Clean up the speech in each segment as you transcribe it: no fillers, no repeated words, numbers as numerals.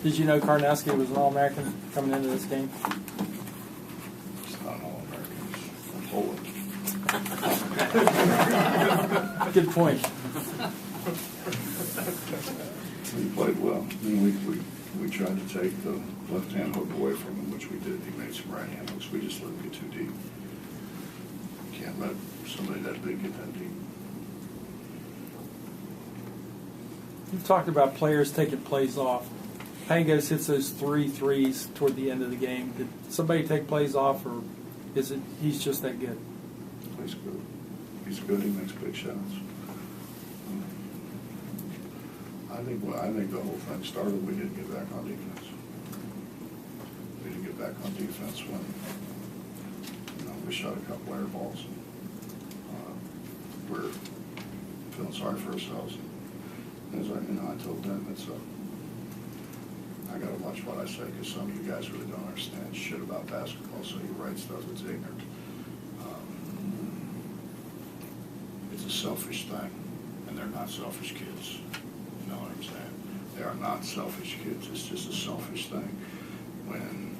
Did you know Karnowski was an All-American coming into this game? It's not an All-American. It's Poland. Good point. He played well. I mean, we tried to take the left-hand hook away from him, which we did. He made some right-hand hooks. We just let him get too deep. Can't let somebody that big get that deep. You've talked about players taking plays off. Pangos hits those 3 threes toward the end of the game. Did somebody take plays off, or is it he's just that good? He's good. He's good. He makes big shots. I think the whole thing started. We didn't get back on defense. We didn't get back on defense when we shot a couple air balls. We're feeling sorry for ourselves. And as I told them, I got to watch what I say because some of you guys really don't understand shit about basketball. So you write stuff that's ignorant. It's a selfish thing, and they're not selfish kids. You know what I'm saying? They are not selfish kids. It's just a selfish thing when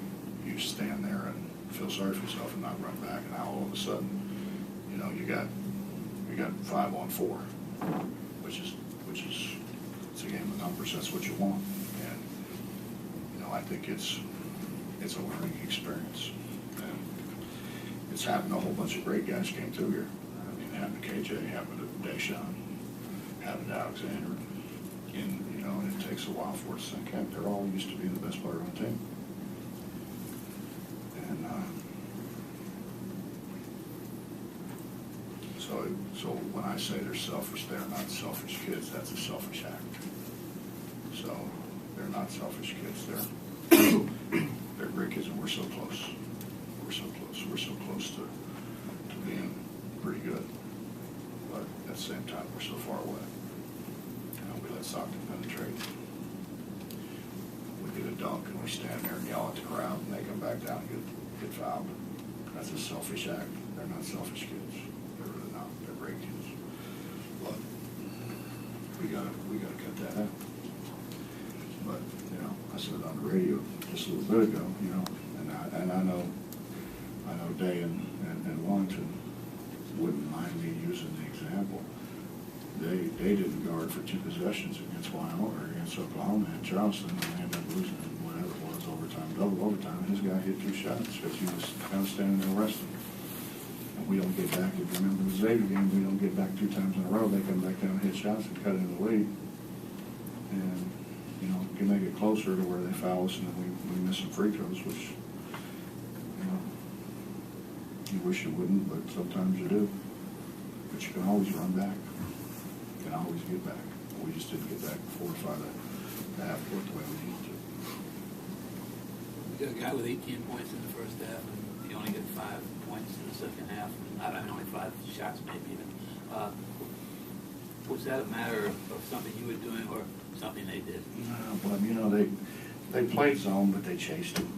you stand there and feel sorry for yourself and not run back, and now all of a sudden, you got 5-on-4, which is it's a game of numbers. That's what you want, and I think it's a learning experience, and it's happened. A whole bunch of great guys came through here. I mean, it happened to KJ, happened to Deshaun, happened to Alexander. And it takes a while for it to sink in. They're all used to being the best player on the team. And so when I say they're selfish, they're not selfish kids. That's a selfish act. So they're not selfish kids. They're great kids, and we're so close. We're so close. We're so close to being pretty good. But at the same time, we're so far away. We let Stockton penetrate. We get a dunk and we stand there and yell at the crowd and they come back down and get fouled. That's a selfish act. They're not selfish kids. They're really not. They're great kids. But we gotta cut that out. But I said it on the radio just a little bit ago, and I know Day and Wellington wouldn't mind me using the example. They didn't guard for 2 possessions against Wyoming or against Oklahoma and Charleston, and they ended up losing in whatever it was, overtime, double overtime, and his guy hit 2 shots because he was kind of standing there resting. And we don't get back. If you remember the Xavier game, we don't get back 2 times in a row. They come back down and hit shots and cut into the lead. And, can make it closer to where they foul us and then we miss some free throws, which, you wish you wouldn't, but sometimes you do. But you can always run back. You can always get back. We just didn't get back before the half court the way we needed to. We got a guy with 18 points in the first half, and he only got 5 points in the second half. Only 5 shots maybe even. Was that a matter of something you were doing or something they did? No, but they played zone, but they chased him.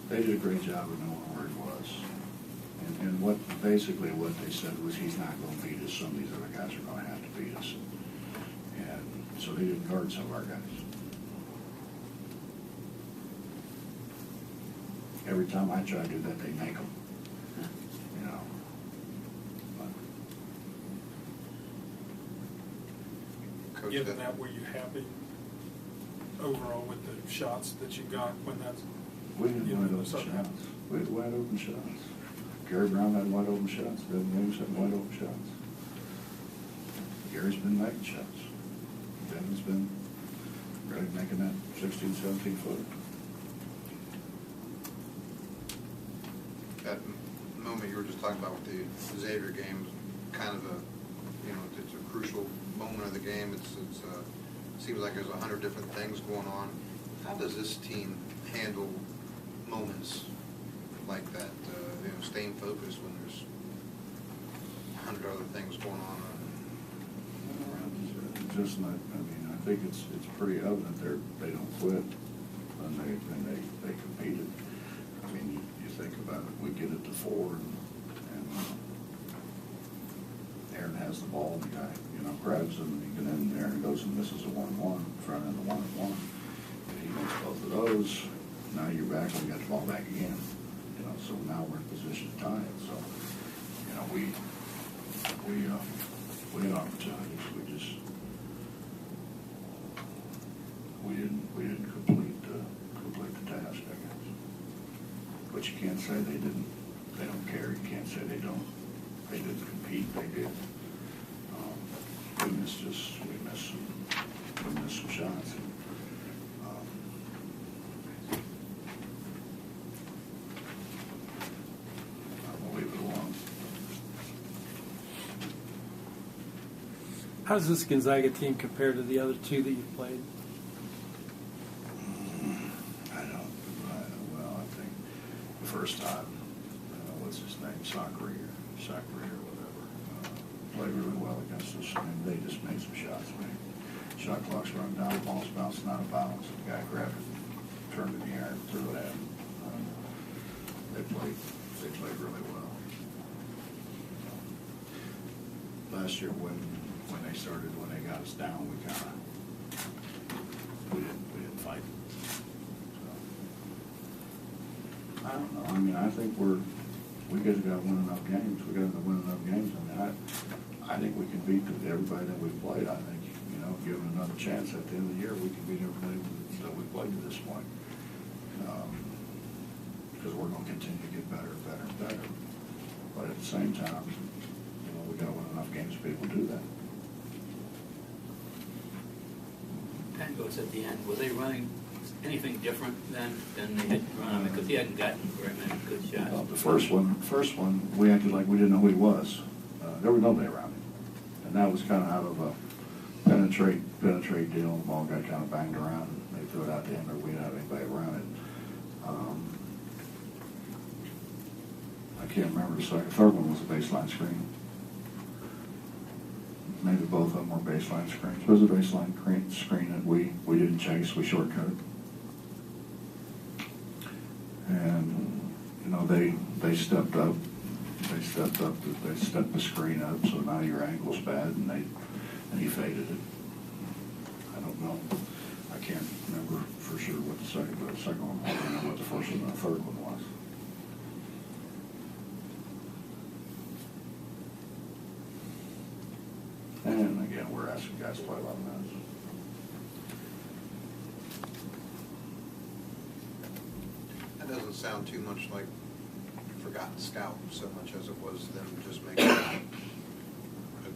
They did a great job of knowing where he was. And what they said was he's not going to beat us. Some of these other guys are going to have to beat us. And so they didn't guard some of our guys. Every time I try to do that, they make them. But, given that, were you happy overall with the shots that you got when that's? We had wide open shots. We had wide open shots. Gary Brown had wide open shots. Devin Williams had wide open shots. Gary's been making shots. Devin's been really making that 16, 17 footer. That moment you were just talking about with the Xavier game was kind of it's a crucial moment of the game. It seems like there's 100 different things going on. How does this team handle moments like that? Staying focused when there's 100 other things going on. Just not. I think it's pretty evident they don't quit, and they competed. You think about it. We get it to 4, and Aaron has the ball, and the guy, grabs him, and he can in there and goes and misses a 1-1, front end of 1-1. If he makes both of those, now you're back and we got the ball back again. So now we're in position to tie it. So, we had opportunities. We didn't complete the task, I guess. But you can't say they don't care. You can't say they didn't compete. They did. We missed some shots. I'll leave it alone. How does this Gonzaga team compare to the other two that you've played? I think the first time, what's his name, Sakri or whatever, played really well against us. I mean, they just made some shots. Shot clock's run down, ball's bouncing out of bounds. The guy grabbed it, turned it in the air, and threw it at him. They played really well. Last year, when they got us down, we didn't fight. So, I don't know. I mean, I think we just got to win enough games. We got to win enough games. I mean, I think we can beat everybody that we've played. I think, given another chance at the end of the year, we can beat everybody that we've played to this point. Because we're going to continue to get better and better and better. But at the same time, we got to win enough games to be able to do that. Pangos at the end, were they running anything different than they had run? Because he hadn't gotten very many good shots. The first one, we acted like we didn't know who he was. There was nobody around him. And that was kind of out of a penetrate deal. The ball got kind of banged around, and they threw it out to him, or we didn't have anybody around it. I can't remember the second. Third one was a baseline screen. Maybe both of them were baseline screens. It was a baseline screen that we didn't chase. We shortcut. And they stepped up. They stepped the screen up. So now your angle's bad, and he faded it. I don't know. I can't remember for sure what the second one was. I don't know what the first one and the third one was. And again, we're asking guys to play a lot of minutes. That doesn't sound too much like forgotten scout so much as it was them just making a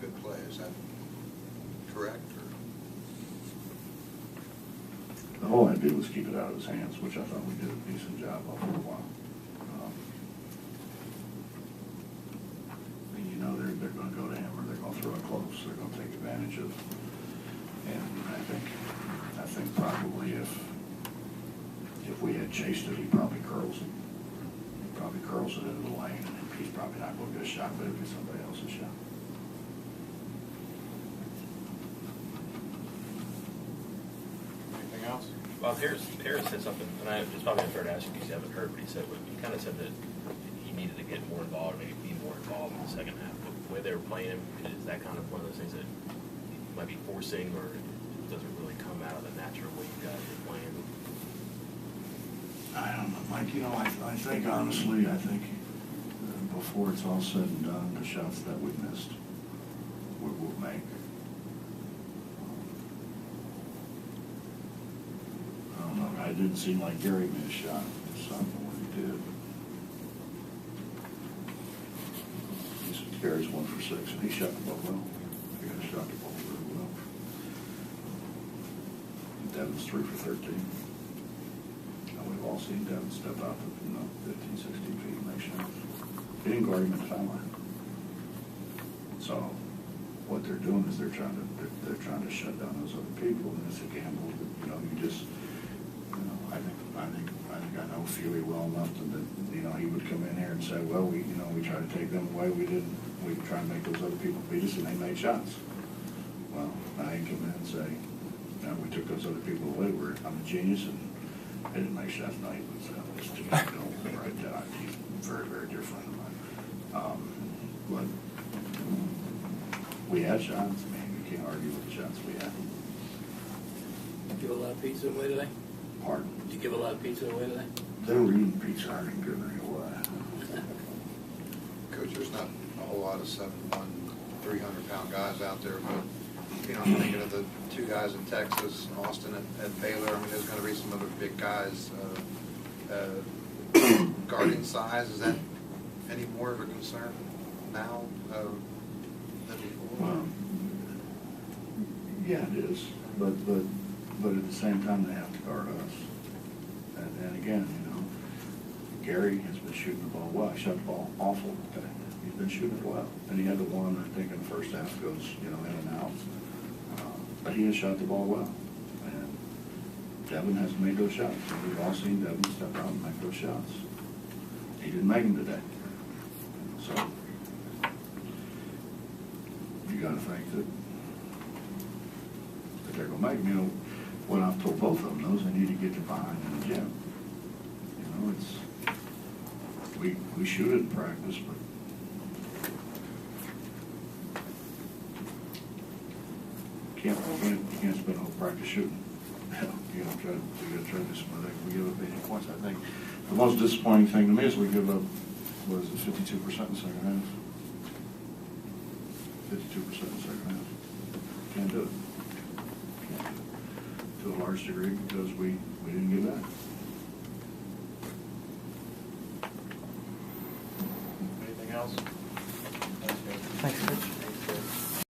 good play. Is that correct? The whole idea was keep it out of his hands, which I thought we did a decent job of for a while. They're going to go to him, or they're going to throw it close. They're going to take advantage of. And I think probably if we had chased it, he probably curls it. He probably curls it into the lane, and he's probably not going to get a shot, but it'll be somebody else's shot. Anything else? Well, Harris said something, and it's probably unfair to ask you because you haven't heard, but he kind of said that he needed to get more involved, maybe be more involved in the second half. But the way they were playing him, is that kind of one of those things that you might be forcing, or it doesn't really come out of the natural way you guys are playing? I don't know, Mike. I think honestly, before it's all said and done, the shots that we missed, we will make. I don't know. It didn't seem like Gary made a shot. Something when he did. Gary's 1 for 6, and he shot the ball well. He got shot the ball really well. Devin's 3 for 13. We've all seen Devin step out to 15, 16 feet and make shots. He didn't guard him at the foul line. So what they're doing is they're trying to shut down those other people, and it's a gamble. I know Feely well enough that he would come in here and say, well, we try to take them away. We try to make those other people beat us, and they made shots. Well, now he can come in and say, we took those other people away. I'm a genius, and they didn't make shots. No, he was just too much right there. He's very, very different. But We had shots, man, you can't argue with the shots we had. Give a lot of pizza away today? Pardon? Did you give a lot of pizza away today? They were eating pizza, I didn't give any away. Coach, there's not a whole lot of 7'1", 300-pound guys out there, but, you know, I'm thinking of the two guys in Texas, Austin at Baylor. I mean, there's going to be some other big guys. Guarding size, is that any more of a concern now than before? Well, yeah, it is, but at the same time, they have to guard us. And again, you know, Gary has been shooting the ball well. He shot the ball awful today. He's been shooting it well. And he had the one, I think, in the first half goes, you know, in and out. But he has shot the ball well. And Devin hasn't made those shots. We've all seen Devin step out and make those shots. He didn't make them today. So you got to think that they're going to make them. You know, what I've told both of them, those they need to get to behind in the gym. You know, it's we shoot it in practice, but you can't spend all practice shooting. You got to try to do some of that. We give up 80 points. I think the most disappointing thing to me is we give up, what is it, 52% in the second half. 52% in the second half. Can't do it. To a large degree because we didn't give back. Anything else?